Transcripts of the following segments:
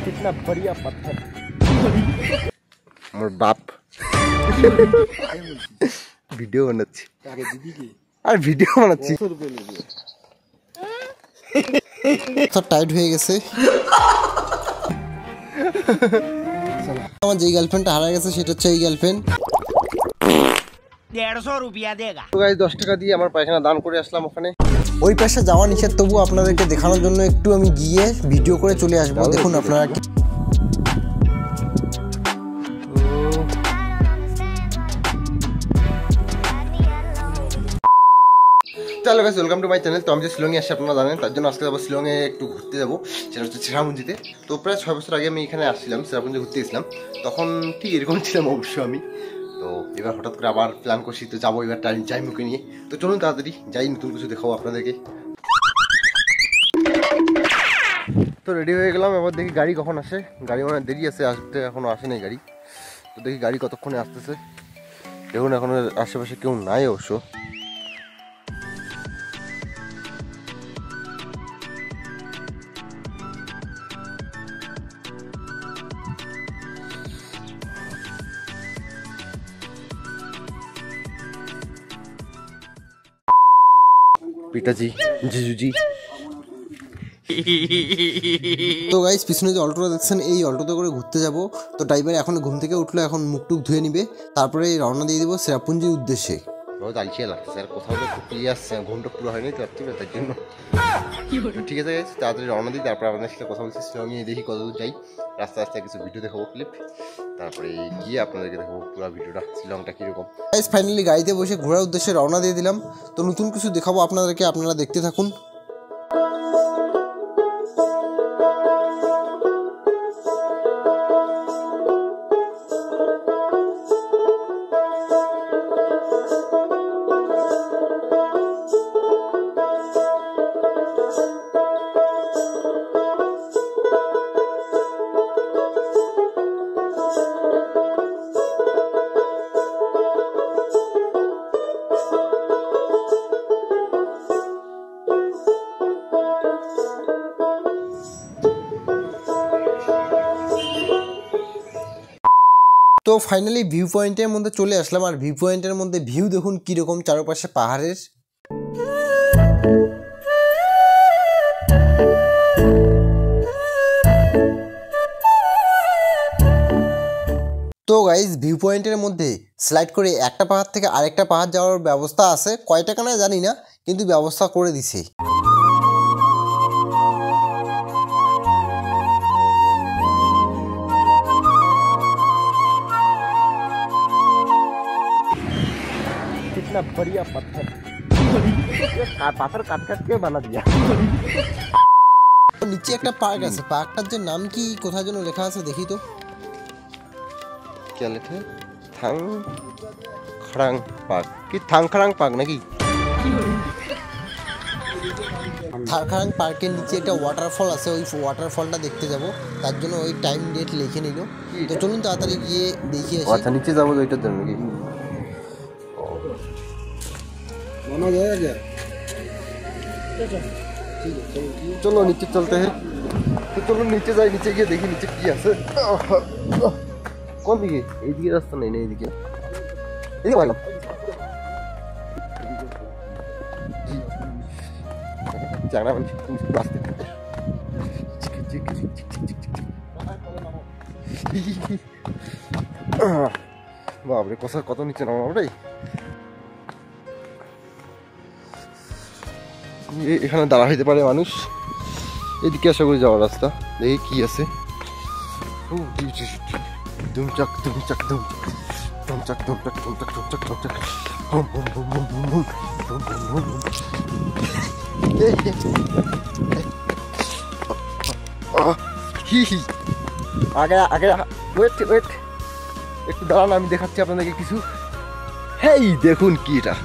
कितना बढ़िया पत्थर मोर बाप ভিডিও বানাচ্ছি আগে দিদি কি আর ভিডিও বানাচ্ছি 100 টাকা নেবে তো টাইট হয়ে গেছে আমার যে গার্লফ্রেন্ডটা হারা গেছে সেটা হচ্ছে এই গার্লফ্রেন্ড 150 টাকা দেগা তো গাইস 10 টাকা দিয়ে আমার পায়খানা দান করে আসলাম ওখানে ওই পাশে যাওয়া নিষেধ তবু আপনাদেরকে দেখানোর জন্য একটু আমি গিয়ে ভিডিও করে চলে আসবো দেখুন আপনারা चलो guys welcome to my channel. तो हम जो शिलंगे আসছি আপনারা জানেন তার জন্য আজকে যাব শিলংয়ে একটু ঘুরতে যাব সেটা হচ্ছে চেরাপুঞ্জিতে। তো প্রায় 6 বছর আগে আমি এখানে আসছিলাম চেরাপুঞ্জি ঘুরতে এসেছিলাম তখন ঠিক এরকম ছিলাম অবশ্য আমি। তো এবার হঠাৎ করে আবার প্ল্যান করছি তো যাবো এবার টাইম যাই মুখে নিয়ে। তো চলুন তাড়াতাড়ি যাই নতুন কিছু দেখাবো আপনাদেরকে। তো রেডি হয়ে গেলাম এবার দেখি গাড়ি কখন আসে। গাড়ি মানে দেরি আছে আসতে এখনো আসেনি গাড়ি। তো দেখি গাড়ি কতক্ষণে আসতেছে। দেখুন এখন আশেপাশে কেউ নাই অবশ্য। পিতাজি জিজুজি তো গাইস পিছনে যে অল্টোটা দেখছেন এই অল্টোতে করে ঘুরতে যাব। তো ড্রাইভার এখন ঘুম থেকে উঠলো এখন মুখটুক ধুয়ে নিবে তারপরে রওনা দিয়ে দিব চেরাপুঞ্জির উদ্দেশ্যে। রোজ আলসিয়া লাগছে আর কোথাও তো ঘুরতে আসছে ঘুমটা পুরো হয়নি তো তার জন্য ঠিক আছে গাইস তাড়াতাড়ি রওনা দিই তারপরে আপনাদের সাথে কথা বলছি শিলংয়ে দেখি কতদূর যাই রাস্তা রাস্তায় কিছু ভিডিও দেখাবো ক্লিপ তারপরে গিয়ে আপনাদেরকে দেখাবো পুরো ভিডিওটা শিলংটা কীরকম। গাইস ফাইনালি গাড়িতে বসে ঘোরার উদ্দেশ্যে রওনা দিয়ে দিলাম। তো নতুন কিছু দেখাবো আপনাদেরকে আপনারা দেখতে থাকুন। তো ফাইনালি ভিউ পয়েন্টের মধ্যে চলে আসলাম আর ভিউ পয়েন্টের মধ্যে ভিউ দেখুন কীরকম চারপাশে পাহাড়ের। তো গাইজ ভিউ পয়েন্টের মধ্যে স্লাইড করে একটা পাহাড় থেকে আরেকটা পাহাড় যাওয়ার ব্যবস্থা আছে কয় টাকা না জানি না কিন্তু ব্যবস্থা করে দিছে। कितना बढ़िया पत्थर पत्थर काट काट के बना दिया। নিচে একটা পার্ক আছে পার্কটার যে নাম কি কোথায় যেন লেখা আছে দেখি তো क्या लिखे থাং খড়াং পার্ক কি থাং খড়াং পার্ক নাকি থারখারাং পার্কের নিচে একটা ওয়াটারফল আছে ওই ওয়াটারফলটা দেখতে যাব তার জন্য ওই টাইম ডেট লিখে নিল। তো চলুন তাড়াতাড়ি গিয়ে দেখি আসি। আচ্ছা নিচে যাবো ওইটার জন্য কি माना जाएगा क्या चलो नीचे चलते हैं। तो चलो नीचे जाए नीचे गए देखिए नीचे की আছে কোন দিকে এইদিকে রাস্তা নেই না এইদিকে এই ভালো জানা মানে রাস্তা বাপরে কত নিচে নামা রে। এখানে দাঁড়া হইতে পারে মানুষ এদিকে আশা করি যাওয়ার রাস্তা দেখি কি আছে। দুমচাক দুমচাক দুমচাক দুমচাক দুমচাক দুমচাক দুমচাক বুম বুম বুম বুম বুম বুম বুম বুম বুম হি হি আগে আগে ওয়েট ওয়েট একটু দাঁড়ান আমি দেখাচ্ছি আপনাদেরকে কিছু। হেই দেখুন কি এটা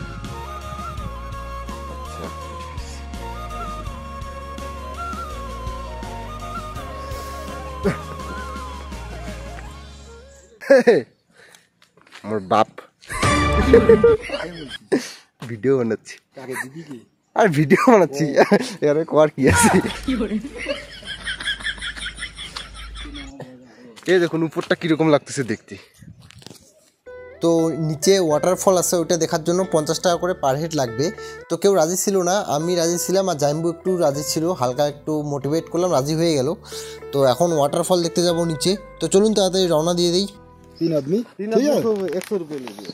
মোর বাপ ভিডিও বানাচ্ছি আর ভিডিও বানাচ্ছি এর কর কি আছে এই দেখুন উপরটা কিরকম লাগতেছে দেখতে। তো নিচে ওয়াটারফল আছে, ওইটা দেখার জন্য 50 টাকা করে পার হেড লাগবে। তো কেউ রাজি ছিল না, আমি রাজি ছিলাম আর জাইম্বু একটু রাজি ছিল, হালকা একটু মোটিভেট করলাম, রাজি হয়ে গেল। তো এখন ওয়াটারফল দেখতে যাব নিচে। তো চলুন তাড়াতাড়ি রওনা দিয়ে দিই। 3 आदमी 100 रुपये लीजिए।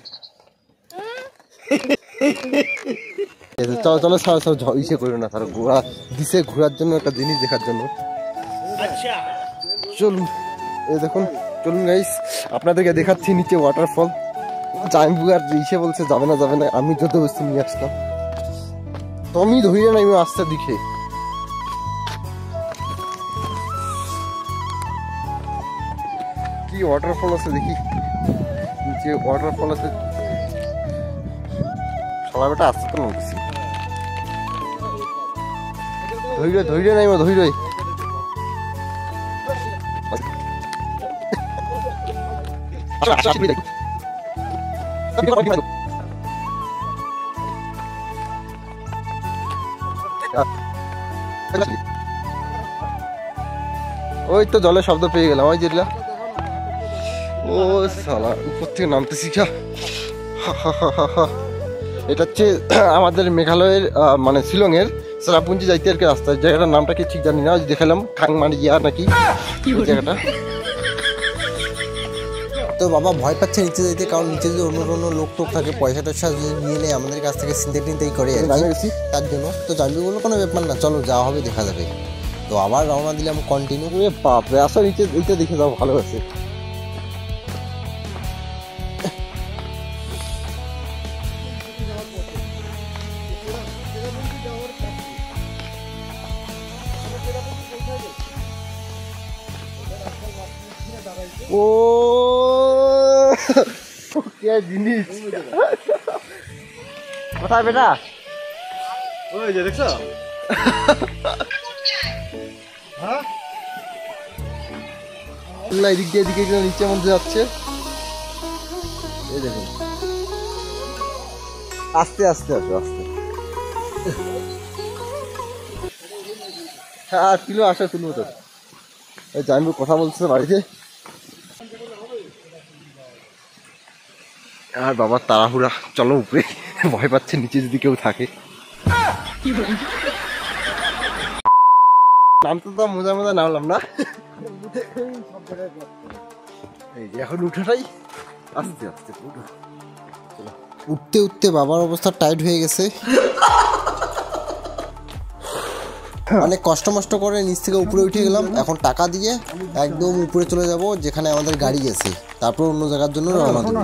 চলো চলো সব ইসে করো না, তারা ঘোরা দিছে ঘোরার জন্য একটা জিনিস দেখার জন্য। আচ্ছা চলুন, এই দেখুন চলুন গাইস আপনাদেরকে দেখাচ্ছি নিচে ওয়াটারফল। জাইম্বু আর ইসে বলছে যাবে না, আমি যত বস্তু নিয়ে আসতাম, তো আমি ধরে নাই আসতে দিকে। কি ওয়াটারফল আছে দেখি, নিচে ওয়াটারফল আছে। সবাই বেটা আসতে তো নড়ছি, ধৈর্য নাই ধৈর্য। ওই তো জলের শব্দ পেয়ে গেলাম, ওই যেটা। ও সালা উপর থেকে নামতেছি খা। এটা হচ্ছে আমাদের মেঘালয়ের মানে শিলংয়ের সেরাপুঞ্জি যাইতে আর কি রাস্তা। জায়গাটার নামটা কি ঠিক জানি না, দেখালাম খাংমারিয়া নাকি জায়গাটা। তো বাবা ভয় পাচ্ছে নিচে যাইতে, কারণ নিচে যদি অন্য লোক টোক থাকে পয়সা টয়সা যদি নিয়ে নেয় আমাদের কাছ থেকে চিন্তাই করে তার জন্য। তো জানবি বললো কোনো ব্যাপার না, চলো যা হবে দেখা যাবে। তো আবার রওনা দিলাম কন্টিনিউ। বাপরে আসো নিচে, এইটা দেখে যাও ভালো আছে। ও কে জিনিস কোথায় বেটা? ওই যে দেখছো? হ্যাঁ এদিক দিয়ে এদিকে নিচে মধ্যে যাচ্ছে। এই দেখুন আস্তে আস্তে আস্তে আস্তে। হ্যাঁ আর কিলো আসা তুলবো তো। জানবো কথা বলছে বাড়িতে। আর বাবার তাড়াহুড়া, চলো উপরে, ভয় পাচ্ছে নিচে যদি কেউ থাকে। নামতে তো মজা নামলাম না, এই যে এখন উঠাটাই আস্তে আস্তে। উঠতে উঠতে বাবার অবস্থা টাইট হয়ে গেছে। অনেক কষ্ট করে নিচ থেকে উপরে উঠে গেলাম। এখন টাকা দিয়ে একদম উপরে চলে যাব যেখানে আমাদের গাড়ি গেছে, তারপর অন্য জায়গার জন্য রওনা দেব।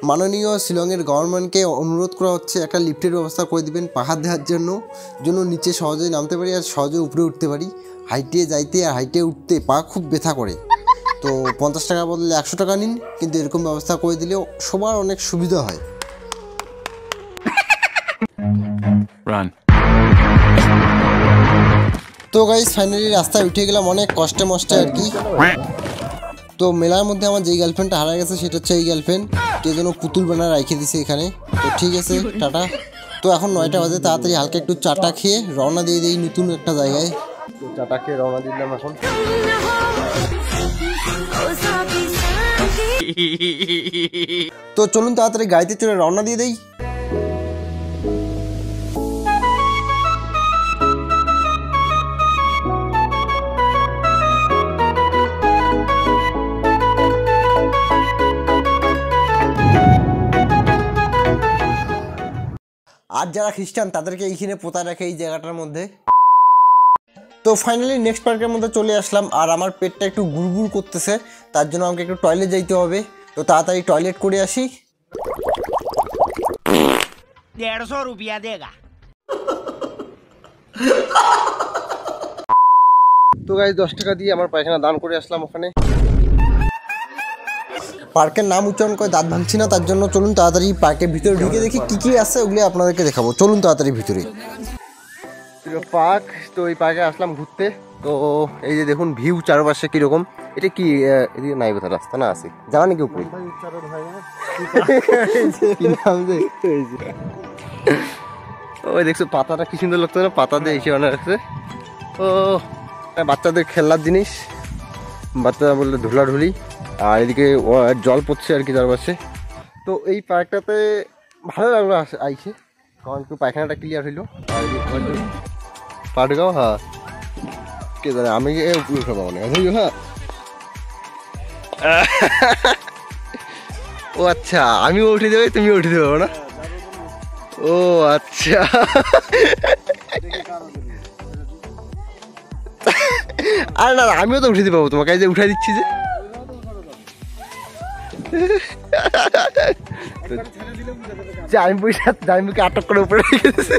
মাননীয় শিলংয়ের গভর্নমেন্টকে অনুরোধ করা হচ্ছে একটা লিফটের ব্যবস্থা করে দিবেন পাহাড় দেওয়ার জন্য নিচে সহজেই নামতে পারি আর সহজে উপরে উঠতে পারি। হাইটে যাইতে আর হাইটে উঠতে পা খুব ব্যথা করে। তো 50 টাকার বদলে 100 টাকা নিন, কিন্তু এরকম ব্যবস্থা করে দিলেও সবার অনেক সুবিধা হয়। তো গাইস ফাইনালি রাস্তায় উঠে গেলাম অনেক কষ্টে মষ্টে আর কি। তো মেলার মধ্যে আমার যেই গার্লফ্রেন্ডটা হারা গেছে সেটা হচ্ছে এই গার্লফ্রেন্ড, কে যেন পুতুল বানায় রেখে দিছে এখানে। তো ঠিক আছে টাটা। তো এখন 9টা বাজে, তাড়াতাড়ি হালকা একটু চাটা খেয়ে রওনা দিয়ে দিই নতুন একটা জায়গায়। তো চাটা খেয়ে রওনা দিলাম এখন। তো চলুন তাড়াতাড়ি গাড়িতে চলে রওনা দিয়ে দেই। আর যারা খ্রিস্টান তাদেরকে এইখানে পোতা রাখে এই জায়গাটার মধ্যে। তো ফাইনালি নেক্সট পার্কের মধ্যে চলে আসলাম, আর আমার পেটটা একটু গুড়গুড় করতেছে, তার জন্য আমাকে একটু টয়লেট যাইতে হবে। তো তাড়াতাড়ি টয়লেট করে আসি। 150 रुपया देगा। তো গাইস 10 টাকা দিয়ে আমার পায়খানা দান করে আসলাম ওখানে। পার্কের নাম উচ্চারণ করে দাঁত ভাঙছি না, তার জন্য চলুন তাড়াতাড়ি পার্কের ভিতরে ঢুকে দেখি কি কি আছে, ওগুলো আপনাদেরকে দেখাবো। চলুন তাড়াতাড়ি ভিতরে। পার্ক। তো এই পার্কে আসলাম ঘুরতে। তো এই যে দেখুন ভিউ চারপাশে কিরকম। এটা কি এদিকে নাই বোধহয়, রাস্তা না আছে যাওয়া নাকি উপরে? ওই দেখছো পাতাটা কি সুন্দর লাগতো না, পাতা দিয়ে এসে বানা রাখছে। ও বাচ্চাদের খেলনার জিনিস, বাচ্চারা বললে ধুলাঢুলি, আর এদিকে জল পড়ছে আর কি চারপাশে। তো এই পার্কটাতে ভালো লাগলো আইসে, কারণ একটু পায়খানাটা ক্লিয়ার হইলো। আর পাটগাঁও, হ্যাঁ কে জানে, আমি উঠাবো মনে হয়। হ্যাঁ ও আচ্ছা, আমিও উঠে দেবো, তুমিও উঠে দেবো না? ও আচ্ছা, আরে না আমিও তো উঠে দিতে পারবো তোমাকে, যে উঠাই দিচ্ছি যে। জাইমুকে আটক করে উপরে রেখে দিয়েছে।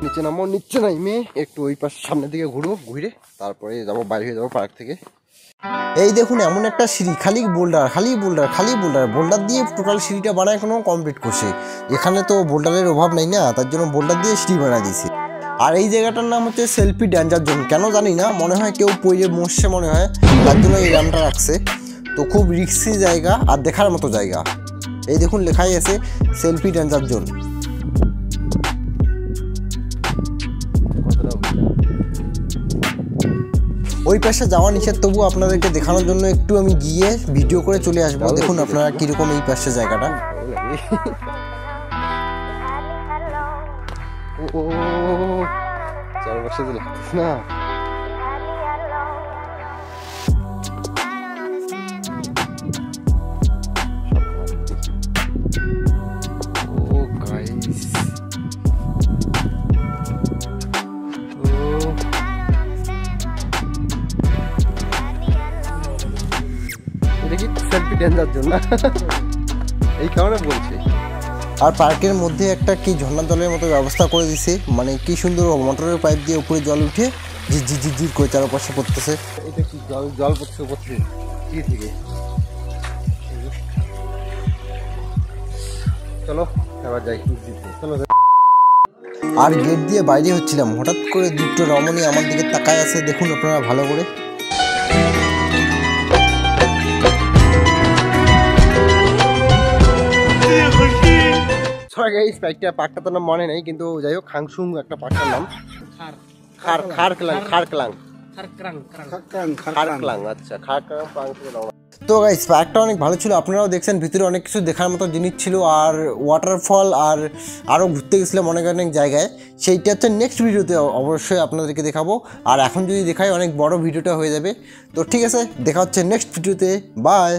নিচে নামো, নিচে নাইমে একটু ওই পাশে সামনের দিকে ঘুরবো, ঘুরে তারপরে যাবো বাইরে হয়ে যাবো পার্ক থেকে। এই দেখুন এমন একটা সিঁড়ি, খালি বোল্ডার খালি বোল্ডার খালি বোল্ডার, বোল্ডার দিয়ে টোটাল সিঁড়িটা বানায় কোনো কমপ্লিট করছে। এখানে তো বোল্ডারের অভাব নাই না, তার জন্য বোল্ডার দিয়ে সিঁড়ি বানায় দিয়েছে। আর এই জায়গাটার নাম হচ্ছে সেলফি ডেঞ্জার জোন, কেন জানি না, মনে হয় কেউ পইরে মরছে মনে হয়, তার জন্য এই নামটা রাখছে। তো খুব রিস্কি জায়গা আর দেখার মতো জায়গা। এই দেখুন লেখাই আছে সেলফি ডেঞ্জার জোন। ওই পাশে যাওয়া নিষেধ, তবু আপনাদেরকে দেখানোর জন্য একটু আমি গিয়ে ভিডিও করে চলে আসবো। দেখুন আপনারা কিরকম এই পাশে জায়গাটা। ও চারপাশে তো লাগতেছে না। ও গাইস, সেলফি ডেঞ্জার জন্য এই কারণে বলছি। আর পার্কের মধ্যে একটা কি ঝর্ণা জলের মতো ব্যবস্থা করে দিছে, মানে কি সুন্দর, মোটরের পাইপ দিয়ে উপরে জল উঠে ঝির ঝির ঝির করে চারপাশে পড়তেছে। এটা কি জল পড়ছে উপরে কি থেকে? চলো এবার যাই, চলো। আর গেট দিয়ে বাইরে হচ্ছিলাম, হঠাৎ করে দুটো রমণী আমার দিকে তাকায় আছে, দেখুন আপনারা ভালো করে। পার্কটা তো নাম মনে নেই, কিন্তু যাই হোক খাংসুং একটা পার্কটার নাম। আচ্ছা তো গাইস পার্কটা অনেক ভালো ছিল, আপনারাও দেখছেন, ভিতরে অনেক কিছু দেখার মতো জিনিস ছিল। আর ওয়াটারফল আর আরও ঘুরতে গেছিলাম অনেক অনেক জায়গায়, সেইটা হচ্ছে নেক্সট ভিডিওতে অবশ্যই আপনাদেরকে দেখাবো। আর এখন যদি দেখাই অনেক বড় ভিডিওটা হয়ে যাবে। তো ঠিক আছে, দেখা হচ্ছে নেক্সট ভিডিওতে, বাই।